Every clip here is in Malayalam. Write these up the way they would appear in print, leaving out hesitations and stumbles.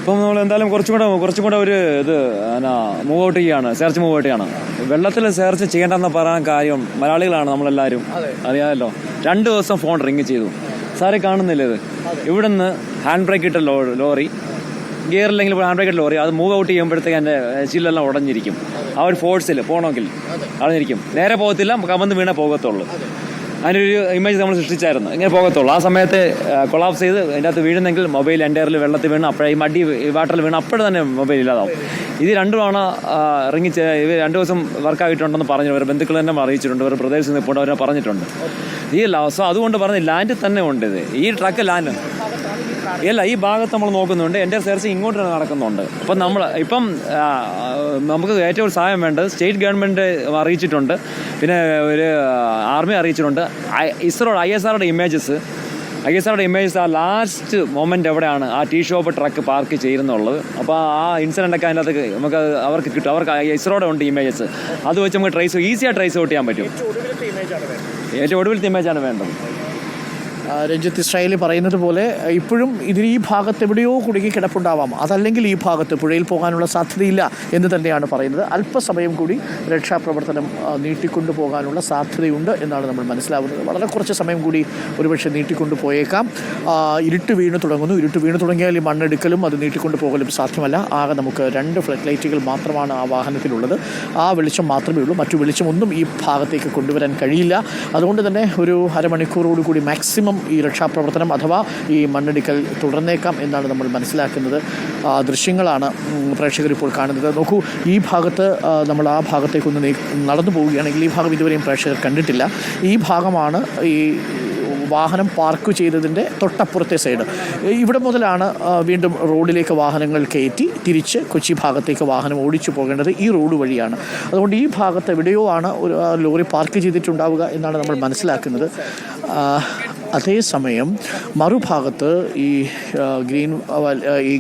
ഇപ്പം നമ്മൾ എന്തായാലും കുറച്ചും കൂടെ ഒരു ഇത് മൂവ് ഔട്ട് ചെയ്യാണ്, സെർച്ച് മൂവ് ഔട്ട് ചെയ്യാണ്. വെള്ളത്തിൽ സെർച്ച് ചെയ്യേണ്ടെന്ന് പറയാൻ കാര്യം മലയാളികളാണ് നമ്മളെല്ലാവരും, അറിയാമല്ലോ. 2 ദിവസം ഫോൺ റിങ് ചെയ്തു. സാറെ കാണുന്നില്ല ഇത്? ഇവിടുന്ന് ഹാൻഡ് ബ്രേക്ക് ഇട്ട ലോറി, ഗിയറില്ലെങ്കിൽ ഹാൻഡ് ബ്രേക്ക് ഇട്ട ലോറി, അത് മൂവ് ഔട്ട് ചെയ്യുമ്പോഴത്തേക്ക് എൻ്റെ ചില്ലെല്ലാം ഉടഞ്ഞിരിക്കും. ആ ഒരു ഫോഴ്സിൽ പോകണമെങ്കിൽ അടഞ്ഞിരിക്കും. നേരെ പോകത്തില്ല, കമന്ന് വീണേ പോകത്തുള്ളൂ. അതിനൊരു ഇമേജ് നമ്മൾ സൃഷ്ടിച്ചായിരുന്നു, ഇങ്ങനെ പോകത്തുള്ളൂ. ആ സമയത്ത് കൊളാപ്സ് ചെയ്ത് അതിൻ്റെ അകത്ത് വീഴുന്നെങ്കിൽ മൊബൈൽ എൻ്റെയറിൽ വെള്ളത്തിൽ വീണ് അപ്പോഴേ ഈ വാട്ടറിൽ വീണ് അപ്പോഴും തന്നെ മൊബൈൽ ഇല്ലാതാവും. ഇത് 2 തവണ ഇറങ്ങി ഇവർ 2 ദിവസം വർക്കായിട്ടുണ്ടെന്ന് പറഞ്ഞു. ഇവർ ബന്ധുക്കൾ തന്നെ അറിയിച്ചിട്ടുണ്ട്, ഇവർ പ്രദേശത്ത് നിൽപ്പുണ്ട്, അവരെ പറഞ്ഞിട്ടുണ്ട്. സോ അതുകൊണ്ട് പറഞ്ഞ് ലാൻഡിൽ തന്നെ ഉണ്ട് ഇത്. ഈ ട്രക്ക് ലാൻഡ് അല്ല, ഈ ഭാഗത്ത് നമ്മൾ നോക്കുന്നുണ്ട്. എൻ്റെ സെർച്ച് ഇങ്ങോട്ട് നടക്കുന്നുണ്ട്. അപ്പം നമുക്ക് ഏറ്റവും സഹായം വേണ്ടത് സ്റ്റേറ്റ് ഗവൺമെൻറ് അറിയിച്ചിട്ടുണ്ട്, പിന്നെ ഒരു ആർമി അറിയിച്ചിട്ടുണ്ട്. ISROയുടെ ഇമേജസ് ആ ലാസ്റ്റ് മൊമെൻ്റ് എവിടെയാണ് ആ ടീ ഷോപ്പ് ട്രക്ക് പാർക്ക് ചെയ്യുന്നുള്ളത്. അപ്പോൾ ആ ഇൻസിഡൻ്റൊക്കെ അതിനകത്ത് നമുക്ക് അവർക്ക് കിട്ടും. അവർക്ക് ISROയുടെ ഉണ്ട് ഇമേജസ്. അത് വെച്ച് നമുക്ക് ഈസിയായി ട്രേസ് ഔട്ട് ചെയ്യാൻ പറ്റും. ഏറ്റവും ഒടുവിലത്തെ ഇമേജാണ് വേണ്ടത്. രഞ്ജിത്ത്, ഇസ്രായേലി പറയുന്നത് പോലെ ഇപ്പോഴും ഈ ഭാഗത്ത് എവിടെയോ കുടുങ്ങി കിടപ്പുണ്ടാവാം, അതല്ലെങ്കിൽ ഈ ഭാഗത്ത് പുഴയിൽ പോകാനുള്ള സാധ്യതയില്ല എന്ന് തന്നെയാണ് പറയുന്നത്. അല്പസമയം കൂടി രക്ഷാപ്രവർത്തനം നീട്ടിക്കൊണ്ടു പോകാനുള്ള സാധ്യതയുണ്ട് എന്നാണ് നമ്മൾ മനസ്സിലാവുന്നത്. വളരെ കുറച്ച് സമയം കൂടി ഒരുപക്ഷെ നീട്ടിക്കൊണ്ടു പോയേക്കാം. ഇരുട്ട് വീണ് തുടങ്ങിയാൽ ഈ മണ്ണെടുക്കലും അത് നീട്ടിക്കൊണ്ടു പോകലും സാധ്യമല്ല. ആകെ നമുക്ക് 2 ഫ്ലഡ് ലൈറ്റുകൾ മാത്രമാണ് ആ വാഹനത്തിലുള്ളത്. ആ വെളിച്ചം മാത്രമേ ഉള്ളൂ. മറ്റു വെളിച്ചമൊന്നും ഈ ഭാഗത്തേക്ക് കൊണ്ടുവരാൻ കഴിയില്ല. അതുകൊണ്ട് തന്നെ ഒരു അരമണിക്കൂറോടുകൂടി മാക്സിമം ഈ രക്ഷാപ്രവർത്തനം അഥവാ ഈ മണ്ണെടുക്കൽ തുടർന്നേക്കാം എന്നാണ് നമ്മൾ മനസ്സിലാക്കുന്നത്. ദൃശ്യങ്ങളാണ് പ്രേക്ഷകർ ഇപ്പോൾ കാണുന്നത്. നോക്കൂ, ഈ ഭാഗത്ത് നമ്മൾ ആ ഭാഗത്തേക്കൊന്ന് നടന്നു പോവുകയാണെങ്കിൽ ഈ ഭാഗം ഇതുവരെയും പ്രേക്ഷകർ കണ്ടിട്ടില്ല. ഈ ഭാഗമാണ് ഈ വാഹനം പാർക്ക് ചെയ്തതിൻ്റെ തൊട്ടപ്പുറത്തെ സൈഡ്. ഇവിടെ മുതലാണ് വീണ്ടും റോഡിലേക്ക് വാഹനങ്ങൾ കയറ്റി തിരിച്ച് കൊച്ചി ഭാഗത്തേക്ക് വാഹനം ഓടിച്ചു പോകേണ്ടത് ഈ റോഡ് വഴിയാണ്. അതുകൊണ്ട് ഈ ഭാഗത്ത് എവിടെയോ ആണ് ഒരു ലോറി പാർക്ക് ചെയ്തിട്ടുണ്ടാവുക എന്നാണ് നമ്മൾ മനസ്സിലാക്കുന്നത്. അതേസമയം മറുഭാഗത്ത് ഈ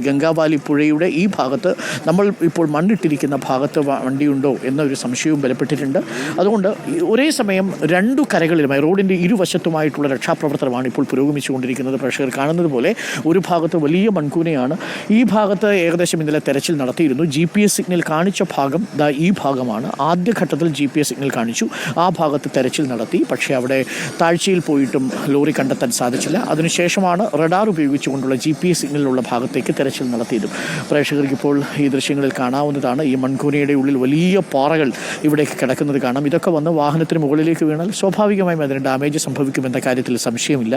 ഗംഗാവാലി പുഴയുടെ ഈ ഭാഗത്ത് നമ്മൾ ഇപ്പോൾ മണ്ണിട്ടിരിക്കുന്ന ഭാഗത്ത് വണ്ടിയുണ്ടോ എന്നൊരു സംശയവും ബലപ്പെട്ടിട്ടുണ്ട്. അതുകൊണ്ട് ഒരേ സമയം 2 കരകളിലുമായി റോഡിൻ്റെ ഇരുവശത്തുമായിട്ടുള്ള രക്ഷാപ്രവർത്തനമാണ് ഇപ്പോൾ പുരോഗമിച്ചുകൊണ്ടിരിക്കുന്നത്. പ്രേക്ഷകർ കാണുന്നത് പോലെ ഒരു ഭാഗത്ത് വലിയ മൺകൂനയാണ്. ഈ ഭാഗത്ത് ഏകദേശം ഇന്നലെ തെരച്ചിൽ നടത്തിയിരുന്നു. GPS സിഗ്നൽ കാണിച്ച ഭാഗം ഈ ഭാഗമാണ്. ആദ്യഘട്ടത്തിൽ GPS സിഗ്നൽ കാണിച്ചു, ആ ഭാഗത്ത് തെരച്ചിൽ നടത്തി. പക്ഷേ അവിടെ താഴ്ചയിൽ പോയിട്ടും ലോറി കണ്ടെത്താൻ സാധിച്ചില്ല. അതിനുശേഷമാണ് റഡാർ ഉപയോഗിച്ചുകൊണ്ടുള്ള GPS സിഗ്നലിലുള്ള ഭാഗത്തേക്ക് തെരച്ചിൽ നടത്തിയത്. പ്രേക്ഷകർക്ക് ഇപ്പോൾ ഈ ദൃശ്യങ്ങളിൽ കാണാവുന്നതാണ്. ഈ മൺകൂനയുടെ ഉള്ളിൽ വലിയ പാറകൾ ഇവിടേക്ക് കിടക്കുന്നത് കാണാം. ഇതൊക്കെ വന്ന് വാഹനത്തിന് മുകളിലേക്ക് വീണാൽ സ്വാഭാവികമായും അതിന് ഡാമേജ് സംഭവിക്കുമെന്ന കാര്യത്തിൽ സംശയമില്ല.